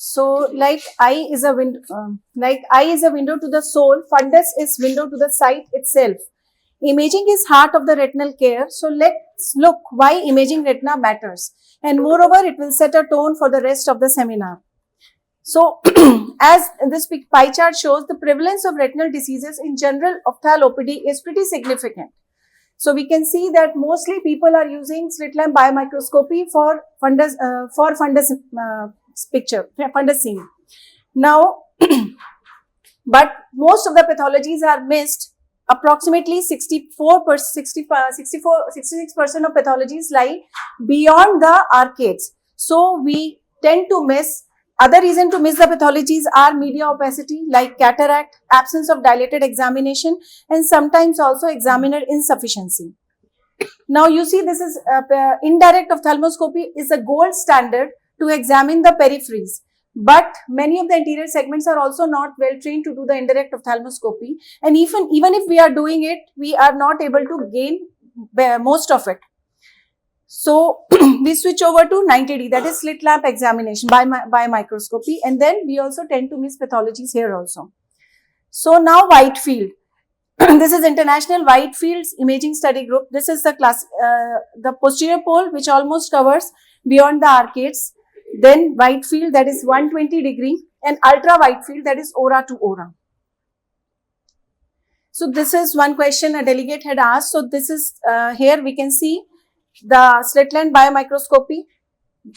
So like eye is a window to the soul, fundus is window to the sight itself. Imaging is heart of the retinal care. So let's look why imaging retina matters. And moreover, it will set a tone for the rest of the seminar. So as this pie chart shows, the prevalence of retinal diseases in general ophthalmopathy is pretty significant. So we can see that mostly people are using slit lamp biomicroscopy for fundus fundus scene. Now, but most of the pathologies are missed. Approximately 66% of pathologies lie beyond the arcades. So we tend to miss. Other reason to miss the pathologies are media opacity like cataract, absence of dilated examination, and sometimes also examiner insufficiency. Now you see this is indirect ophthalmoscopy is a gold standard to examine the peripheries. But many of the anterior segments are also not well trained to do the indirect ophthalmoscopy. And even if we are doing it, we are not able to gain most of it. So we switch over to 90D, that is slit lamp examination by microscopy. And then we also tend to miss pathologies here also. So now Whitefield. This is International Whitefields Imaging Study Group. This is the posterior pole which almost covers beyond the arcades. Then Whitefield, that is 120 degree, and ultra Whitefield, that is aura to aura. So this is one question a delegate had asked. So this is here we can see the slit lamp biomicroscopy.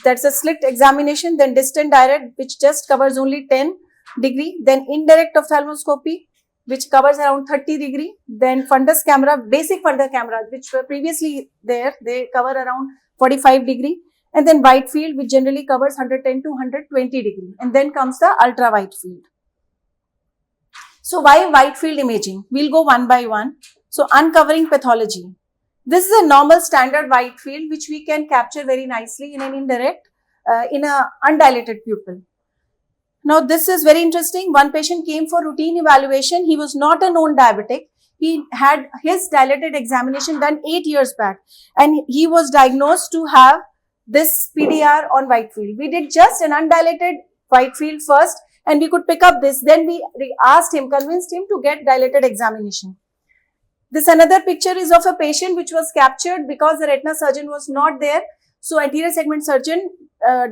That's a slit examination. Then distant direct, which just covers only 10 degree. Then indirect ophthalmoscopy, which covers around 30 degree. Then fundus camera, basic fundus camera, which were previously there, they cover around 45 degree. And then Whitefield, which generally covers 110 to 120 degree. And then comes the ultra Whitefield. So why Whitefield imaging? We'll go one by one. So uncovering pathology. This is a normal standard Whitefield, which we can capture very nicely in an indirect, in a undilated pupil. Now this is very interesting. One patient came for routine evaluation. He was not a known diabetic. He had his dilated examination done 8 years back. And he was diagnosed to have this PDR on Whitefield. We did just an undilated Whitefield first and we could pick up this. Then we asked him, convinced him to get dilated examination. This another picture is of a patient which was captured because the retina surgeon was not there. So anterior segment surgeon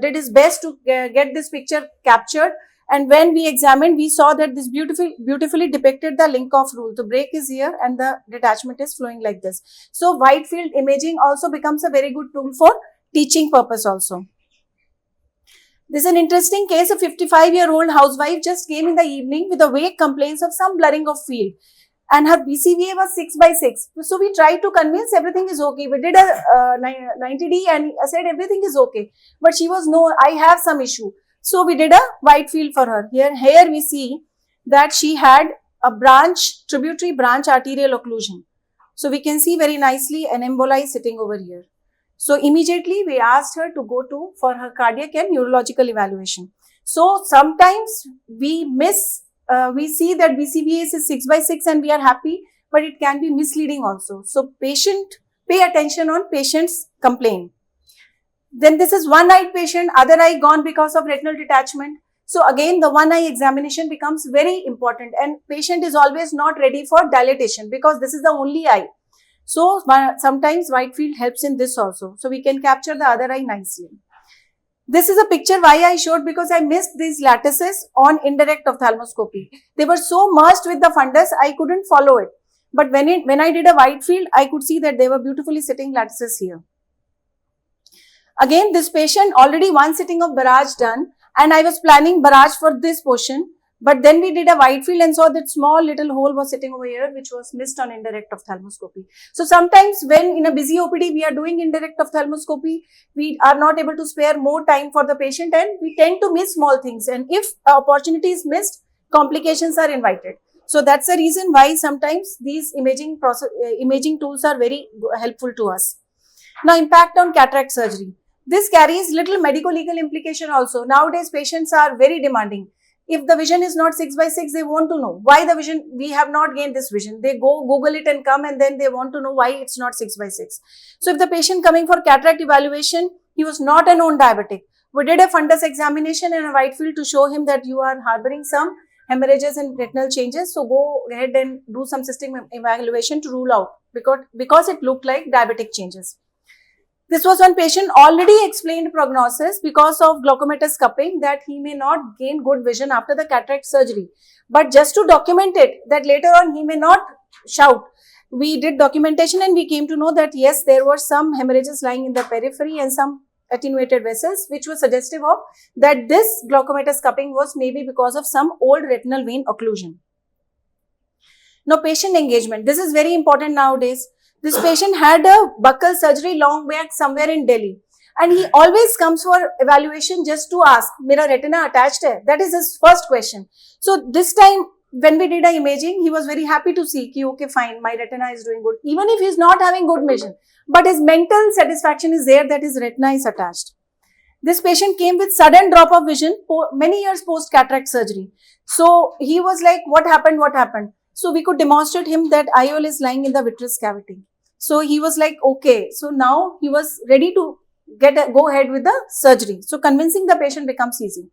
did his best to get this picture captured. And when we examined, we saw that this beautifully depicted the link-off rule. The break is here and the detachment is flowing like this. So Whitefield imaging also becomes a very good tool for teaching purpose also. This is an interesting case. A 55-year-old housewife just came in the evening with a vague complaints of some blurring of field. And her BCVA was 6/6. So we tried to convince everything is okay. We did a 90D and I said everything is okay. But she was no, I have some issue. So we did a Whitefield for her. Here we see that she had a tributary branch arterial occlusion. So we can see very nicely an emboli sitting over here. So immediately we asked her to go for her cardiac and neurological evaluation. So sometimes we we see that BCVA is 6/6 and we are happy, but it can be misleading also. So pay attention on patient's complaint. Then this is one-eyed patient, other eye gone because of retinal detachment. So again, the one eye examination becomes very important and patient is always not ready for dilatation because this is the only eye. So sometimes Whitefield helps in this also. So we can capture the other eye nicely. This is a picture why I showed because I missed these lattices on indirect ophthalmoscopy. They were so merged with the fundus, I couldn't follow it. But when I did a Whitefield, I could see that they were beautifully sitting lattices here. Again, this patient already one sitting of barrage done and I was planning barrage for this portion. But then we did a Whitefield and saw that small little hole was sitting over here, which was missed on indirect ophthalmoscopy. So sometimes when in a busy OPD, we are doing indirect ophthalmoscopy, we are not able to spare more time for the patient and we tend to miss small things. And if opportunity is missed, complications are invited. So that's the reason why sometimes these imaging tools are very helpful to us. Now, impact on cataract surgery. This carries little medico-legal implication also. Nowadays, patients are very demanding. If the vision is not 6/6, they want to know why the vision, we have not gained this vision. They go Google it and come and then they want to know why it's not 6/6. So if the patient coming for cataract evaluation, he was not a known diabetic. We did a fundus examination and a white field to show him that you are harboring some hemorrhages and retinal changes. So go ahead and do some system evaluation to rule out, because it looked like diabetic changes. This was one patient already explained prognosis because of glaucomatous cupping, that he may not gain good vision after the cataract surgery. But just to document it, that later on he may not shout, we did documentation and we came to know that yes, there were some hemorrhages lying in the periphery and some attenuated vessels, which was suggestive of that this glaucomatous cupping was maybe because of some old retinal vein occlusion. Now, patient engagement. This is very important nowadays. This patient had a buccal surgery long back somewhere in Delhi, and he always comes for evaluation just to ask, "Mera retina attached hai?" That is his first question. So this time, when we did a imaging, he was very happy to see ki, okay, fine, my retina is doing good, even if he is not having good vision, but his mental satisfaction is there that his retina is attached. This patient came with sudden drop of vision many years post cataract surgery. So he was like, what happened? What happened? So we could demonstrate him that IOL is lying in the vitreous cavity. So he was like, okay. So now he was ready to go ahead with the surgery. So convincing the patient becomes easy.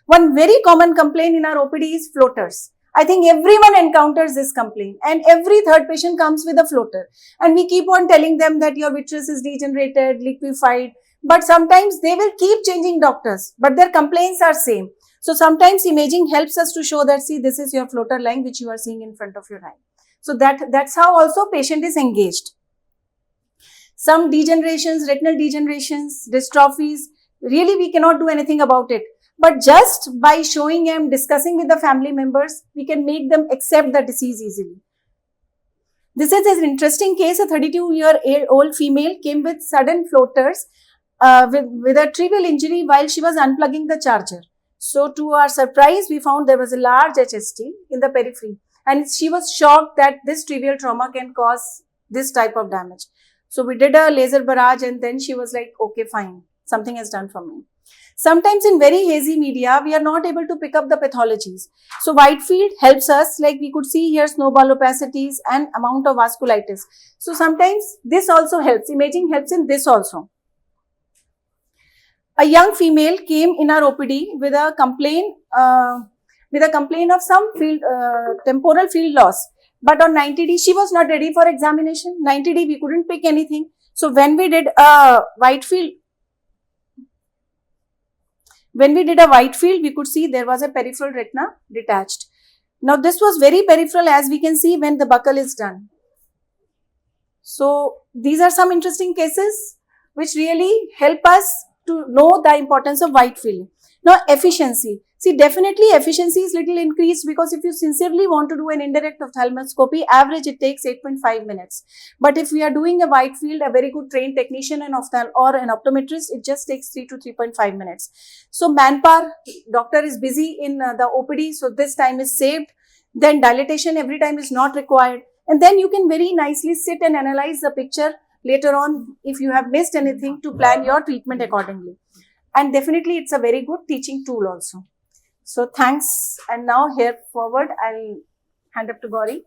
One very common complaint in our OPD is floaters. I think everyone encounters this complaint, and every third patient comes with a floater. And we keep on telling them that your vitreous is degenerated, liquefied, but sometimes they will keep changing doctors, but their complaints are same. So sometimes imaging helps us to show that, see, this is your floater line which you are seeing in front of your eye. So that's how also patient is engaged. Some degenerations, retinal degenerations, dystrophies, really we cannot do anything about it. But just by showing them, discussing with the family members, we can make them accept the disease easily. This is an interesting case. A 32-year-old female came with sudden floaters with a trivial injury while she was unplugging the charger. So to our surprise, we found there was a large HST in the periphery, and she was shocked that this trivial trauma can cause this type of damage. So we did a laser barrage, and then she was like, okay, fine, something is done for me. Sometimes in very hazy media, we are not able to pick up the pathologies. So white field helps us, like we could see here snowball opacities and amount of vasculitis. So sometimes this also helps. Imaging helps in this also. A young female came in our OPD with a complaint of some temporal field loss. But on 90D, she was not ready for examination. 90D, we couldn't pick anything. So when we did a white field, we could see there was a peripheral retina detached. Now this was very peripheral, as we can see when the buccal is done. So these are some interesting cases which really help us to know the importance of white field. Now efficiency. See, definitely efficiency is little increased, because if you sincerely want to do an indirect ophthalmoscopy, average it takes 8.5 minutes. But if we are doing a white field, a very good trained technician or an optometrist, it just takes 3 to 3.5 minutes. So manpower, doctor is busy in the OPD, so this time is saved. Then dilatation every time is not required. And then you can very nicely sit and analyze the picture later on if you have missed anything, to plan your treatment accordingly. And definitely it's a very good teaching tool also. So thanks. And now here forward, I'll hand up to Gauri.